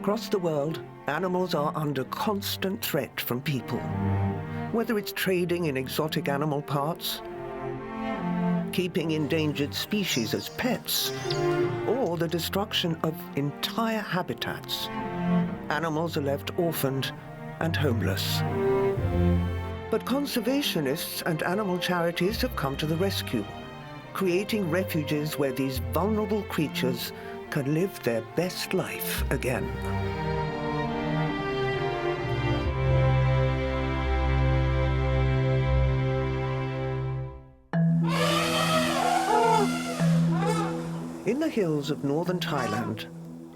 Across the world, animals are under constant threat from people. Whether it's trading in exotic animal parts, keeping endangered species as pets, or the destruction of entire habitats, animals are left orphaned and homeless. But conservationists and animal charities have come to the rescue, creating refuges where these vulnerable creatures can live their best life again. In the hills of northern Thailand,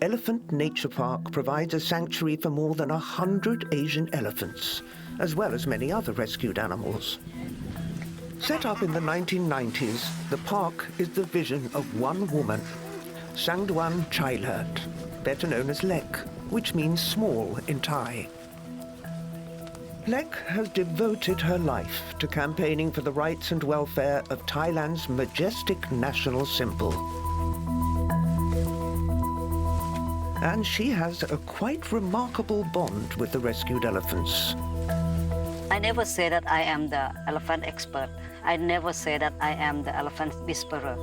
Elephant Nature Park provides a sanctuary for more than 100 Asian elephants, as well as many other rescued animals. Set up in the 1990s, the park is the vision of one woman, Lek Chailert, better known as Lek, which means small in Thai. Lek has devoted her life to campaigning for the rights and welfare of Thailand's majestic national symbol. And she has a quite remarkable bond with the rescued elephants. I never say that I am the elephant expert. I never say that I am the elephant whisperer.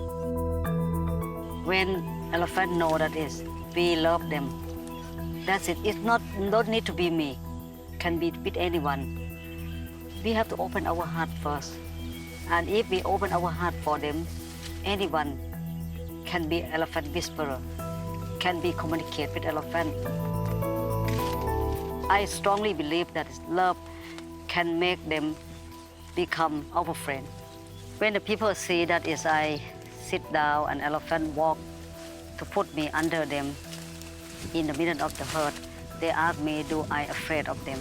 When elephants know that is, we love them. That's it. It's don't need to be me. Can be with anyone. We have to open our heart first. And if we open our heart for them, anyone can be elephant whisperer, can be communicate with elephant. I strongly believe that love can make them become our friend. When the people see that is I sit down and elephant walk to put me under them in the middle of the herd, they ask me, do I afraid of them?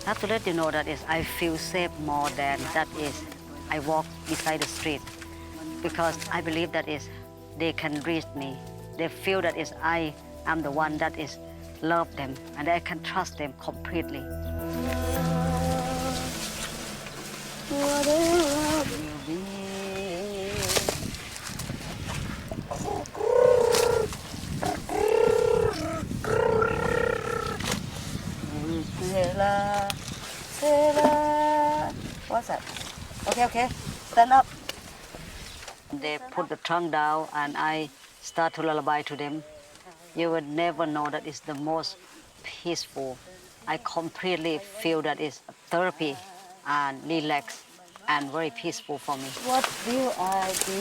I have to let you know that is I feel safe more than that is I walk beside the street, because I believe that is they can reach me. They feel that is I am the one that is love them and I can trust them completely. What's that? Okay, stand up. They put the trunk down and I start to lullaby to them. You would never know that it's the most peaceful. I completely feel that it's therapy and relax and very peaceful for me. What will I do?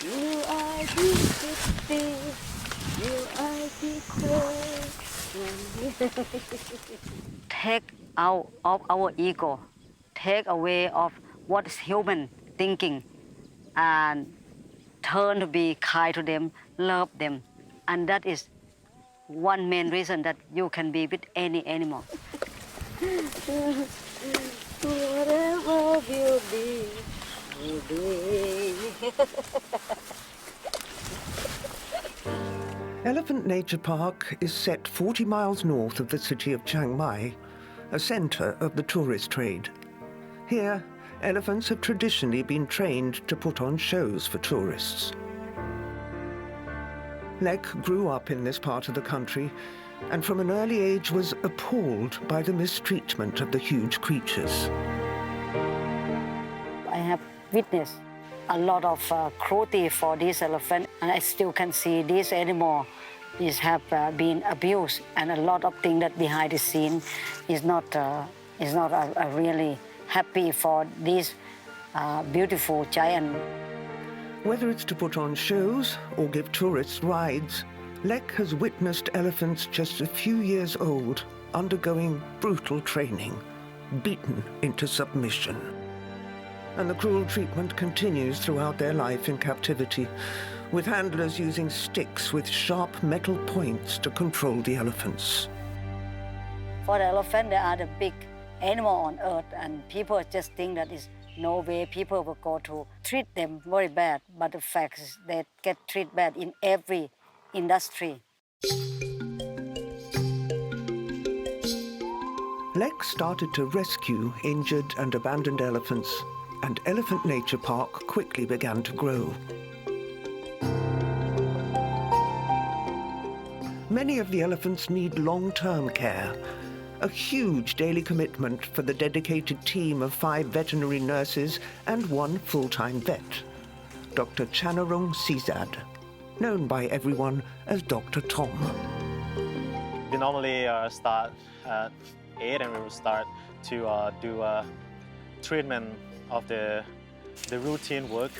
Will I be 50? Will I be crazy? Take out of our ego, take away of what is human thinking, and turn to be kind to them, love them. And that is one main reason that you can be with any animal. Whatever will be, will be. Elephant Nature Park is set 40 miles north of the city of Chiang Mai, a center of the tourist trade. Here, elephants have traditionally been trained to put on shows for tourists. Lek grew up in this part of the country and from an early age was appalled by the mistreatment of the huge creatures. I have witnessed a lot of cruelty for this elephant, and I still can see this animal have been abused, and a lot of things that behind the scene is not really happy for this beautiful giant. Whether it's to put on shows or give tourists rides, Lek has witnessed elephants just a few years old undergoing brutal training, beaten into submission. And the cruel treatment continues throughout their life in captivity, with handlers using sticks with sharp metal points to control the elephants. For the elephant, they are the big animal on earth, and people just think that is no way people will go to treat them very bad. But the fact is they get treated bad in every industry. Lek started to rescue injured and abandoned elephants, and Elephant Nature Park quickly began to grow. Many of the elephants need long-term care, a huge daily commitment for the dedicated team of 5 veterinary nurses and 1 full-time vet, Dr. Chanarung Sizad, known by everyone as Dr. Tom. We normally start at 8 and we will start to do treatment of the routine work,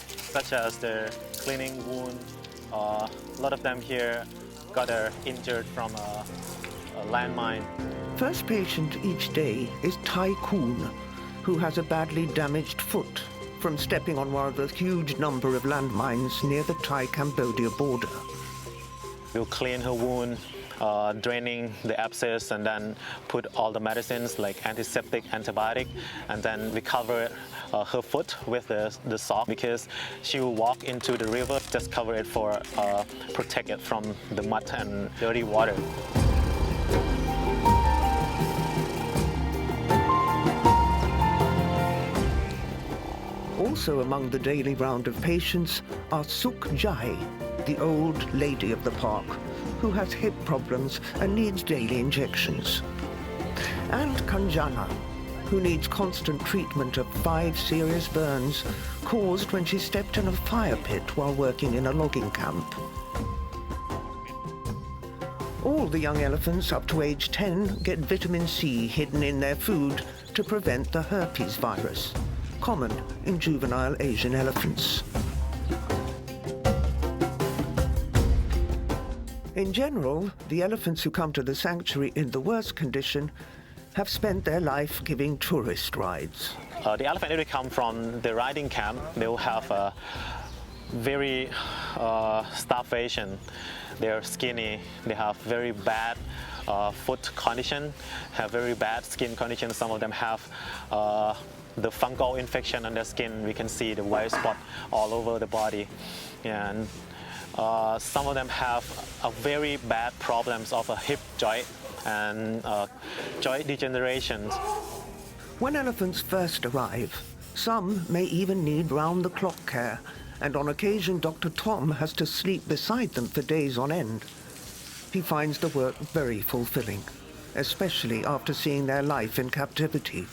such as the cleaning wound. A lot of them here got injured from a landmine. First patient each day is Tai Koon, who has a badly damaged foot from stepping on one of the huge number of landmines near the Thai-Cambodia border. We'll clean her wound, draining the abscess, and then put all the medicines like antiseptic, antibiotic, and then we cover her foot with the sock because she will walk into the river. Just cover it for protect it from the mud and dirty water. Also among the daily round of patients are Suk Jai, the old lady of the park, who has hip problems and needs daily injections. And Kanjana, who needs constant treatment of 5 serious burns caused when she stepped in a fire pit while working in a logging camp. All the young elephants up to age 10 get vitamin C hidden in their food to prevent the herpes virus, common in juvenile Asian elephants. In general, the elephants who come to the sanctuary in the worst condition have spent their life giving tourist rides. The elephant, if they come from the riding camp, they will have a very starvation. They're skinny, they have very bad foot condition, have very bad skin condition. Some of them have the fungal infection on their skin. We can see the white spot all over the body. And some of them have a very bad problems of a hip joint and joint degeneration. When elephants first arrive, some may even need round-the-clock care, and on occasion Dr. Tom has to sleep beside them for days on end. He finds the work very fulfilling, especially after seeing their life in captivity.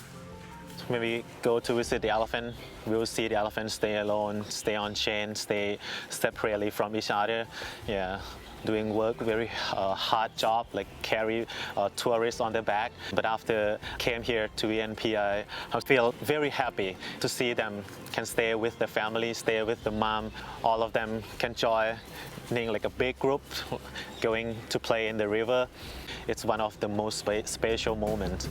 When we go to visit the elephant, we will see the elephant stay alone, stay on chain, stay separately from each other. Yeah, doing work, very hard job, like carry tourists on their back. But after came here to ENP, I feel very happy to see them can stay with the family, stay with the mom. All of them can join being like a big group going to play in the river. It's one of the most special moments.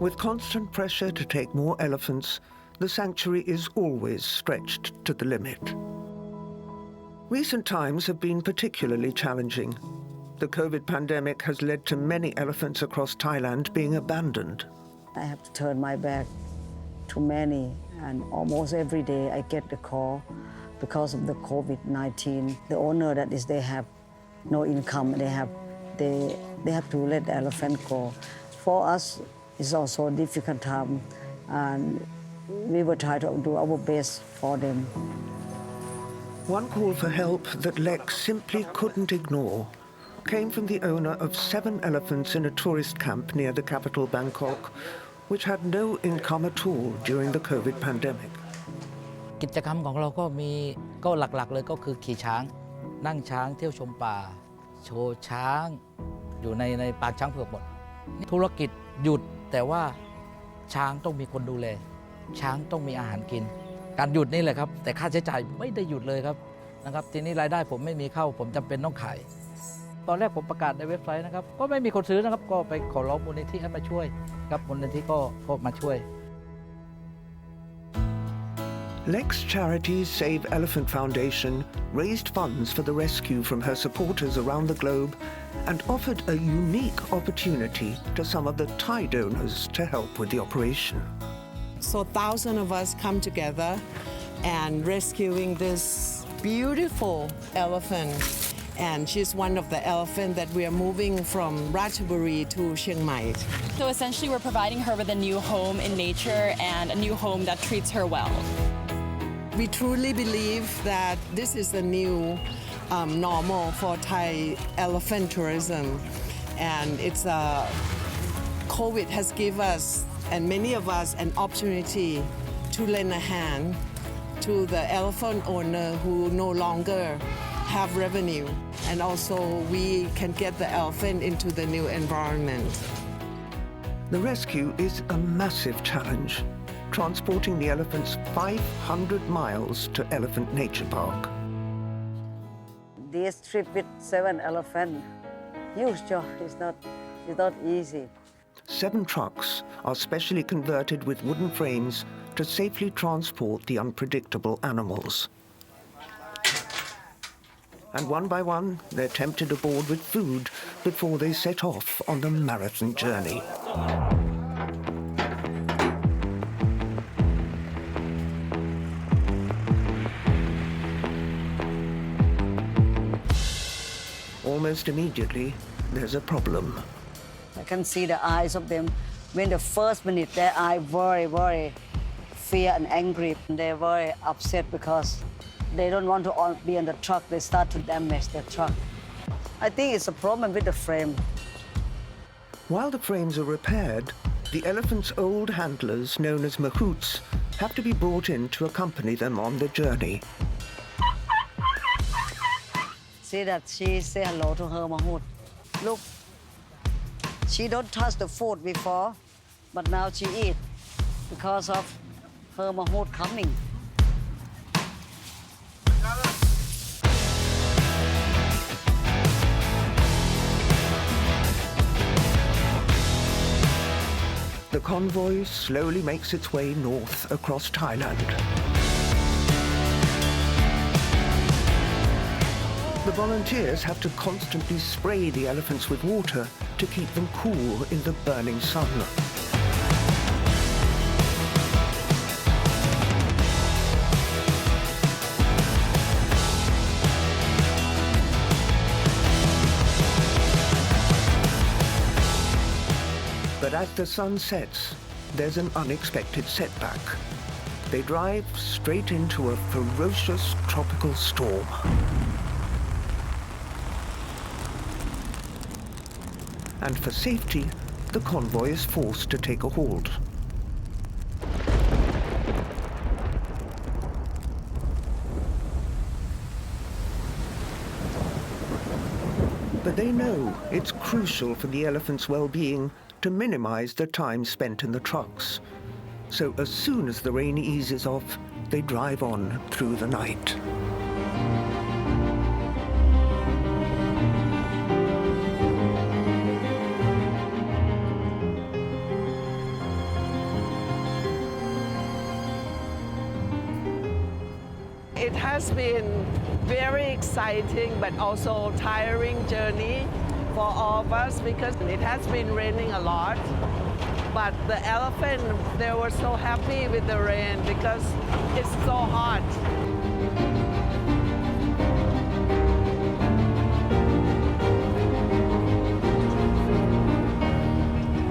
With constant pressure to take more elephants, the sanctuary is always stretched to the limit. Recent times have been particularly challenging. The COVID pandemic has led to many elephants across Thailand being abandoned. I have to turn my back to many, and almost every day I get the call because of the COVID-19. The owner, that is, they have no income. They have to let the elephant go. For us, it's also a difficult time, and we will try to do our best for them. One call for help that Lek simply couldn't ignore came from the owner of 7 elephants in a tourist camp near the capital Bangkok, which had no income at all during the COVID pandemic. กิจกรรมของเราก็หลักๆเลยก็คือขี่ช้างนั่งช้างเที่ยวชมป่าโชว์ช้างอยู่ในปางช้างเผือกหมดธุรกิจหยุดแต่ว่าช้างต้องมีคนดูแลช้างต้องมีอาหารกินการหยุดนี่แหละครับแต่ค่าใช้จ่ายไม่ได้หยุดเลยครับนะครับทีนี้รายได้ผมไม่มีเข้าผมจำเป็นต้องขายตอนแรกผมประกาศในเว็บไซต์นะครับก็ไม่มีคนซื้อนะครับก็ไปขอร้องมูลนิธิให้มาช่วยครับมูลนิธิก็มาช่วย Lek's charity Save Elephant Foundation raised funds for the rescue from her supporters around the globe and offered a unique opportunity to some of the Thai donors to help with the operation. So thousands of us come together and rescuing this beautiful elephant. And she's one of the elephants that we are moving from Ratchaburi to Chiang Mai. So essentially, we're providing her with a new home in nature and a new home that treats her well. We truly believe that this is the new normal for Thai elephant tourism. And it's COVID has given us, and many of us, an opportunity to lend a hand to the elephant owner who no longer have revenue. And also we can get the elephant into the new environment. The rescue is a massive challenge, transporting the elephants 500 miles to Elephant Nature Park. This trip with 7 elephants, huge job. It's not easy. 7 trucks are specially converted with wooden frames to safely transport the unpredictable animals. And one by one, they're tempted aboard with food before they set off on the marathon journey. Almost immediately, there's a problem. I can see the eyes of them. When the first minute, their eye very fear and angry. They're very upset because they don't want to be on the truck. They start to damage the truck. I think it's a problem with the frame. While the frames are repaired, the elephants' old handlers, known as mahouts, have to be brought in to accompany them on the journey. See that she say hello to her mahout. Look, she don't touch the food before, but now she eat because of her mahout coming. The convoy slowly makes its way north across Thailand. The volunteers have to constantly spray the elephants with water to keep them cool in the burning sun. But as the sun sets, there's an unexpected setback. They drive straight into a ferocious tropical storm. And for safety, the convoy is forced to take a halt. But they know it's crucial for the elephants' well-being to minimize the time spent in the trucks. So as soon as the rain eases off, they drive on through the night. It has been very exciting but also tiring journey for all of us because it has been raining a lot. But the elephant, they were so happy with the rain because it's so hot.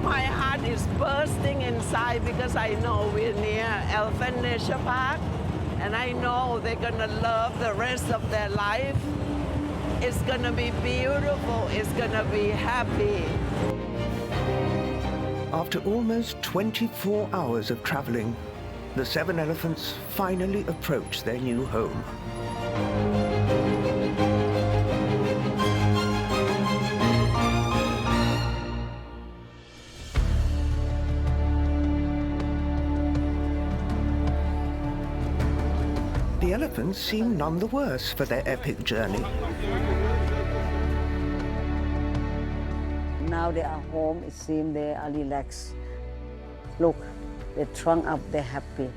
My heart is bursting inside because I know we're near Elephant Nature Park. And I know they're gonna love the rest of their life. It's gonna be beautiful, it's gonna be happy. After almost 24 hours of traveling, the 7 elephants finally approach their new home. The elephants seem none the worse for their epic journey. Now they are home, it seems they are relaxed. Look, they trunk up, they're happy,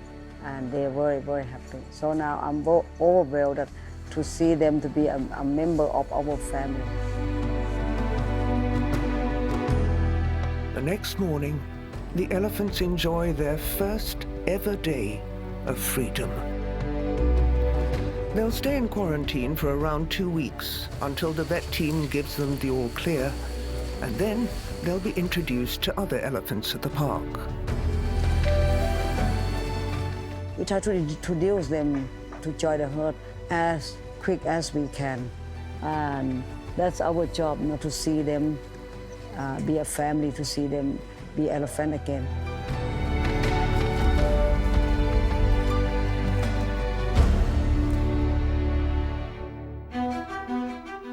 and they're very happy. So now I'm overwhelmed to see them to be a member of our family. The next morning, the elephants enjoy their first ever day of freedom. They'll stay in quarantine for around 2 weeks until the vet team gives them the all clear, and then they'll be introduced to other elephants at the park. We try to introduce them to join the herd as quick as we can. And that's our job, to see them be a family, to see them be elephant again.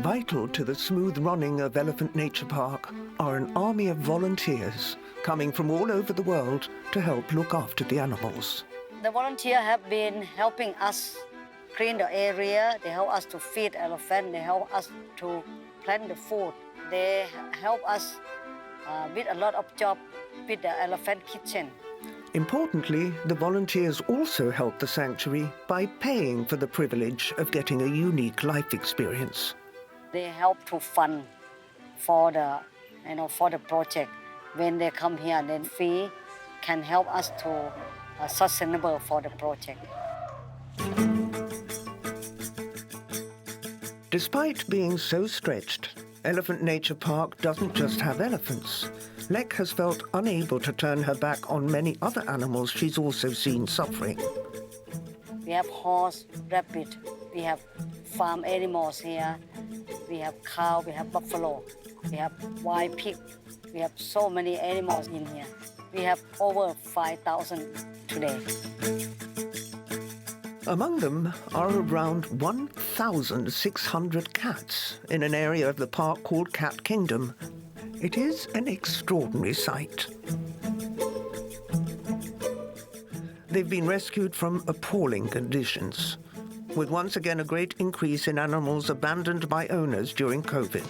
Vital to the smooth running of Elephant Nature Park are an army of volunteers coming from all over the world to help look after the animals. The volunteers have been helping us clean the area. They help us to feed elephant. They help us to plant the food. They help us with a lot of job with the elephant kitchen. Importantly, the volunteers also help the sanctuary by paying for the privilege of getting a unique life experience. They help to fund for the, for the project. When they come here, then fee can help us to sustainable for the project. Despite being so stretched, Elephant Nature Park doesn't just have elephants. Lek has felt unable to turn her back on many other animals she's also seen suffering. We have horse, rabbit, we have farm animals here, we have cow, we have buffalo, we have wild pig, we have so many animals in here. We have over 5,000 today. Among them are around 1,600 cats in an area of the park called Cat Kingdom. It is an extraordinary sight. They've been rescued from appalling conditions, with once again a great increase in animals abandoned by owners during COVID.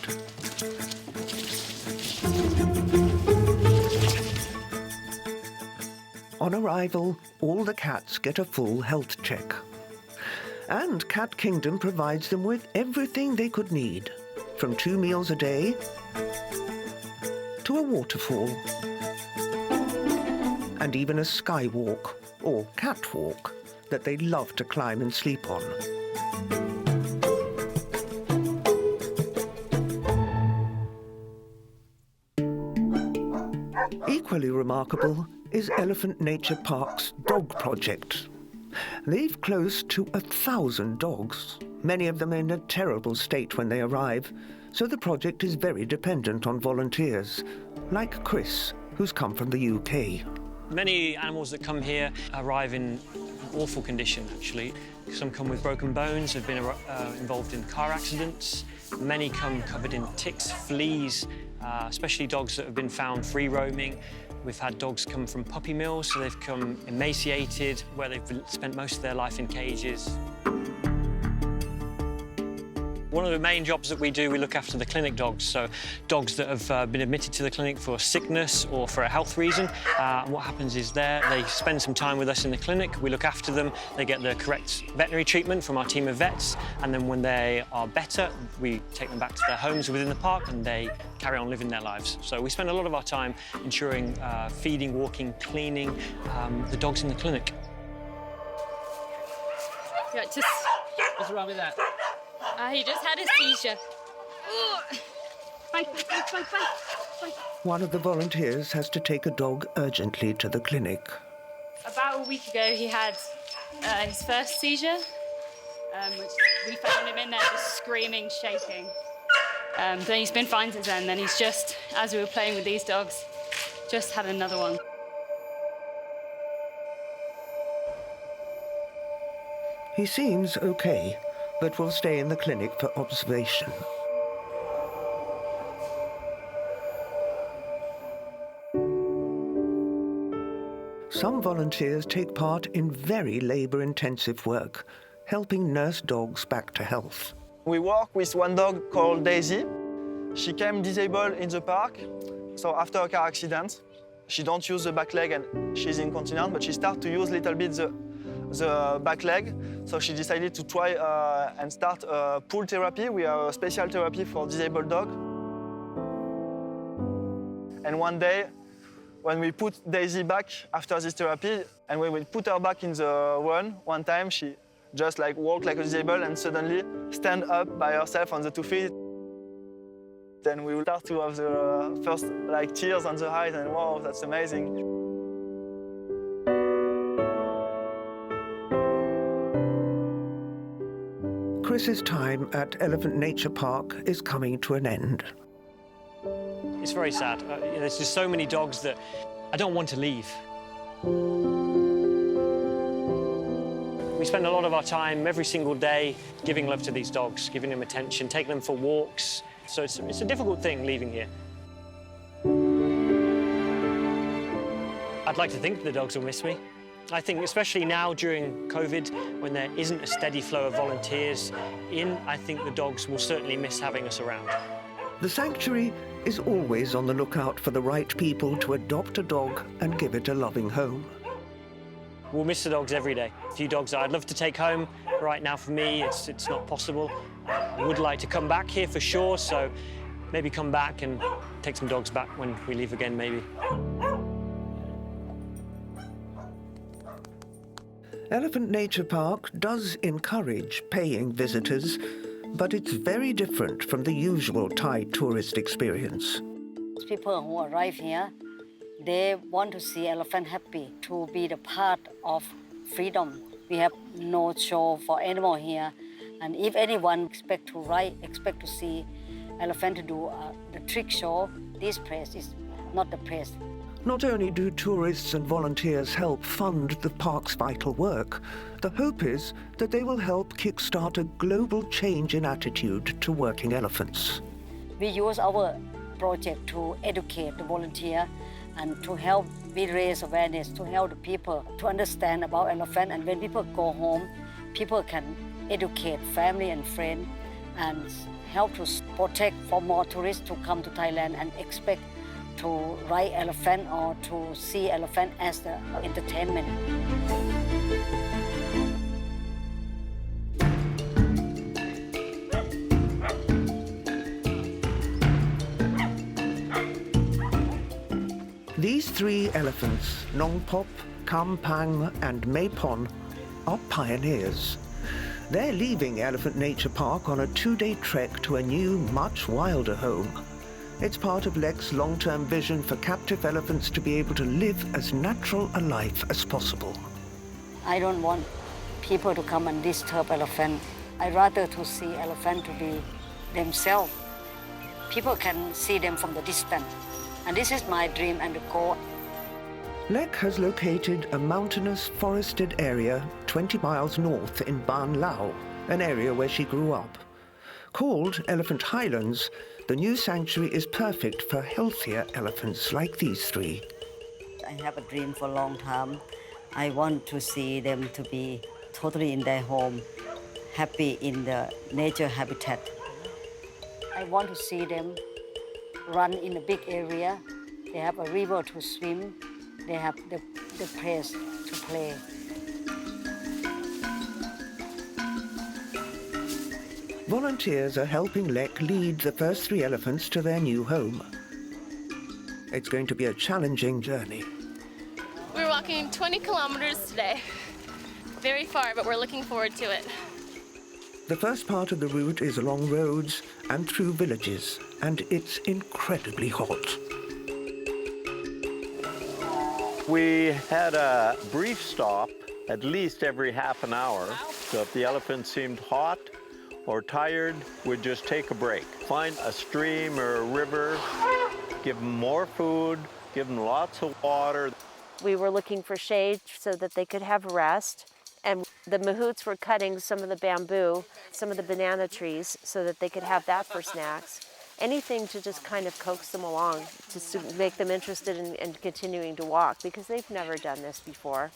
On arrival, all the cats get a full health check. And Cat Kingdom provides them with everything they could need, from 2 meals a day to a waterfall, and even a skywalk, or catwalk, that they love to climb and sleep on. Equally remarkable is Elephant Nature Park's dog project. They've close to 1,000 dogs, many of them in a terrible state when they arrive, so the project is very dependent on volunteers, like Chris, who's come from the UK. Many animals that come here arrive in awful condition, actually. Some come with broken bones, have been involved in car accidents. Many come covered in ticks, fleas, especially dogs that have been found free roaming. We've had dogs come from puppy mills, so they've come emaciated, where they've spent most of their life in cages. One of the main jobs that we do, we look after the clinic dogs, so dogs that have been admitted to the clinic for sickness or for a health reason. What happens is they spend some time with us in the clinic, we look after them, they get the correct veterinary treatment from our team of vets, and then when they are better, we take them back to their homes within the park and they carry on living their lives. So we spend a lot of our time ensuring feeding, walking, cleaning the dogs in the clinic. Yeah, What's wrong with that? he just had a seizure. Bye. One of the volunteers has to take a dog urgently to the clinic. About a week ago, he had his first seizure, which we found him in there just screaming, shaking. But he's been fine since then. Then he's just, as we were playing with these dogs, just had another one. He seems okay, but will stay in the clinic for observation. Some volunteers take part in very labor-intensive work, helping nurse dogs back to health. We work with one dog called Daisy. She came disabled in the park, so after a car accident, she don't use the back leg and she's incontinent, but she started to use a little bit the back leg. So she decided to try and start pool therapy. We have a special therapy for disabled dog. And one day, when we put Daisy back after this therapy, and when we put her back in the run, one time just like walk like a disabled and suddenly stand up by herself on the 2 feet. Then we will start to have the first like tears on the eyes and wow, that's amazing. Chris's time at Elephant Nature Park is coming to an end. It's very sad. There's just so many dogs that I don't want to leave. We spend a lot of our time every single day giving love to these dogs, giving them attention, taking them for walks. So it's a difficult thing leaving here. I'd like to think the dogs will miss me. I think especially now during COVID, when there isn't a steady flow of volunteers in, I think the dogs will certainly miss having us around. The sanctuary is always on the lookout for the right people to adopt a dog and give it a loving home. We'll miss the dogs every day. A few dogs that I'd love to take home. Right now for me, it's not possible. I would like to come back here for sure, so maybe come back and take some dogs back when we leave again, maybe. Elephant Nature Park does encourage paying visitors, but it's very different from the usual Thai tourist experience. People who arrive here, they want to see elephant happy, to be the part of freedom. We have no show for animal here, and if anyone expect to see elephant to do the trick show, this place is not the place. Not only do tourists and volunteers help fund the park's vital work, the hope is that they will help kickstart a global change in attitude to working elephants. We use our project to educate the volunteer and to help we raise awareness, to help the people to understand about elephant. And when people go home, people can educate family and friends and help to protect for more tourists to come to Thailand and expect to ride elephant or to see elephant as the entertainment. These three elephants, Nongpop, Kampang and Mapon, are pioneers. They're leaving Elephant Nature Park on a 2-day trek to a new, much wilder home. It's part of Lek's long-term vision for captive elephants to be able to live as natural a life as possible. I don't want people to come and disturb elephant. I rather to see elephant to be themselves. People can see them from the distance. And this is my dream and the goal. Lek has located a mountainous, forested area 20 miles north in Ban Lao, an area where she grew up. Called Elephant Highlands, the new sanctuary is perfect for healthier elephants like these three. I have a dream for a long time. I want to see them to be totally in their home, happy in the nature habitat. I want to see them run in a big area. They have a river to swim. They have the place to play. Volunteers are helping Lek lead the first three elephants to their new home. It's going to be a challenging journey. We're walking 20 kilometers today. Very far, but we're looking forward to it. The first part of the route is along roads and through villages, and it's incredibly hot. We had a brief stop at least every half an hour. So if the elephant seemed hot or tired, we'd just take a break. Find a stream or a river, give them more food, give them lots of water. We were looking for shade so that they could have rest. And the mahouts were cutting some of the bamboo, some of the banana trees, so that they could have that for snacks. Anything to just kind of coax them along, just to make them interested in continuing to walk, because they've never done this before.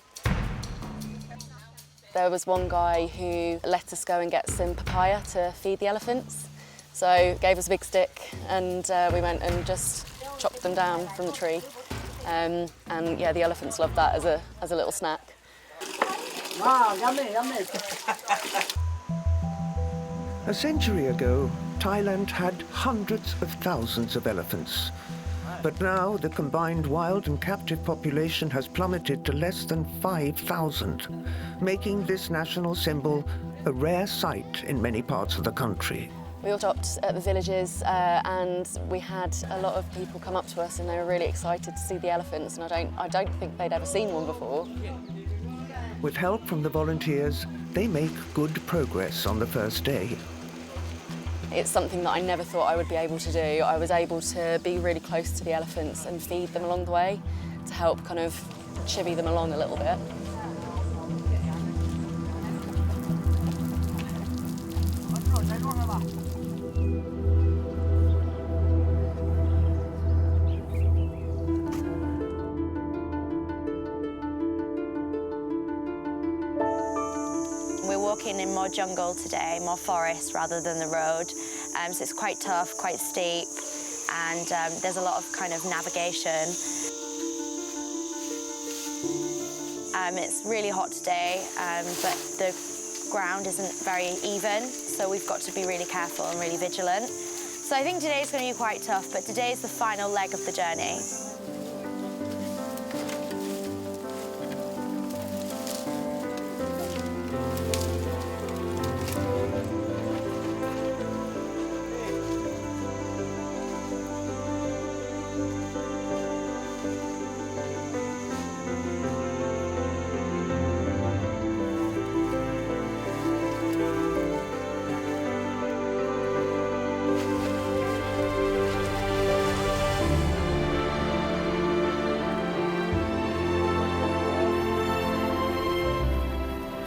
There was one guy who let us go and get some papaya to feed the elephants. So gave us a big stick and we went and just chopped them down from the tree. And yeah, the elephants loved that as a little snack. Wow, yummy, yummy. A century ago, Thailand had hundreds of thousands of elephants. But now the combined wild and captive population has plummeted to less than 5,000, making this national symbol a rare sight in many parts of the country. We all stopped at the villages and we had a lot of people come up to us and they were really excited to see the elephants, and I don't think they'd ever seen one before. With help from the volunteers, they make good progress on the first day. It's something that I never thought I would be able to do. I was able to be really close to the elephants and feed them along the way to help kind of chivvy them along a little bit. We're walking in more jungle today, more forest rather than the road. So it's quite tough, quite steep, and there's a lot of kind of navigation. It's really hot today, but the ground isn't very even, so we've got to be really careful and really vigilant. So I think today's going to be quite tough, but today is the final leg of the journey.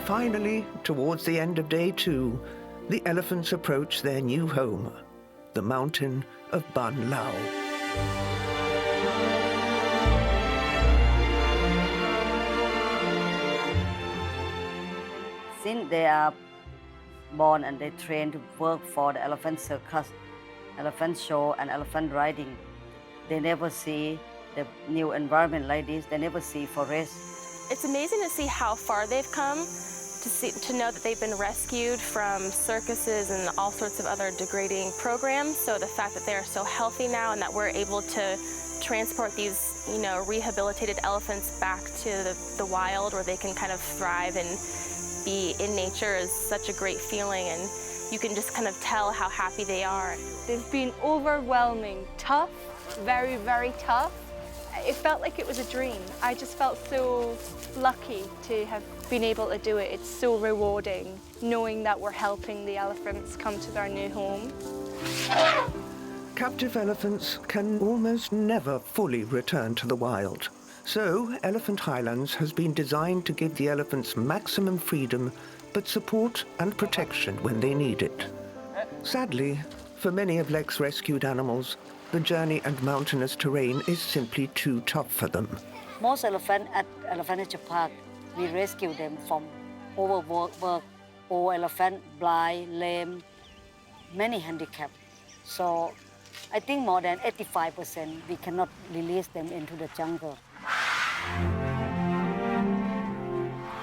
Finally, towards the end of day 2, the elephants approach their new home, the mountain of Ban Lao. Since they are born and they train to work for the elephant circus, elephant show and elephant riding, they never see the new environment like this. They never see forest. It's amazing to see how far they've come, to know that they've been rescued from circuses and all sorts of other degrading programs. So the fact that they're so healthy now and that we're able to transport these, rehabilitated elephants back to the wild where they can kind of thrive and be in nature is such a great feeling, and you can just kind of tell how happy they are. They've been overwhelming, tough, very, very tough. It felt like it was a dream. I just felt so lucky to have been able to do it. It's so rewarding knowing that we're helping the elephants come to their new home. Captive elephants can almost never fully return to the wild. So, Elephant Highlands has been designed to give the elephants maximum freedom, but support and protection when they need it. Sadly, for many of Lek's rescued animals, the journey and mountainous terrain is simply too tough for them. Most elephants at Elephant Nature Park, we rescue them from overwork, old elephant, blind, lame, many handicapped. So I think more than 85% we cannot release them into the jungle.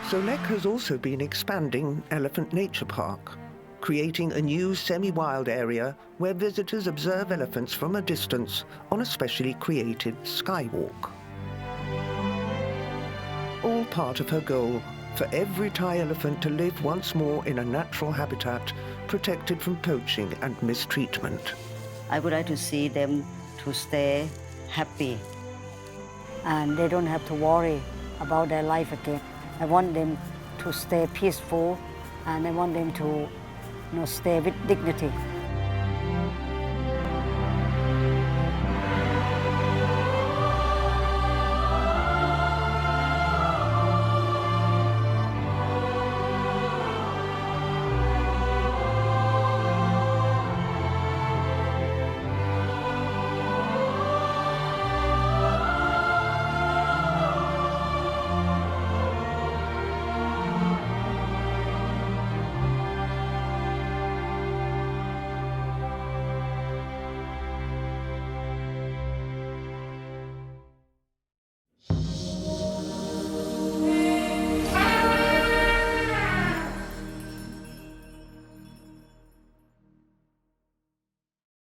So Lek has also been expanding Elephant Nature Park, creating a new semi-wild area where visitors observe elephants from a distance on a specially created skywalk. All part of her goal for every Thai elephant to live once more in a natural habitat, protected from poaching and mistreatment. I would like to see them to stay happy, and they don't have to worry about their life again. I want them to stay peaceful, and I want them to stay with dignity.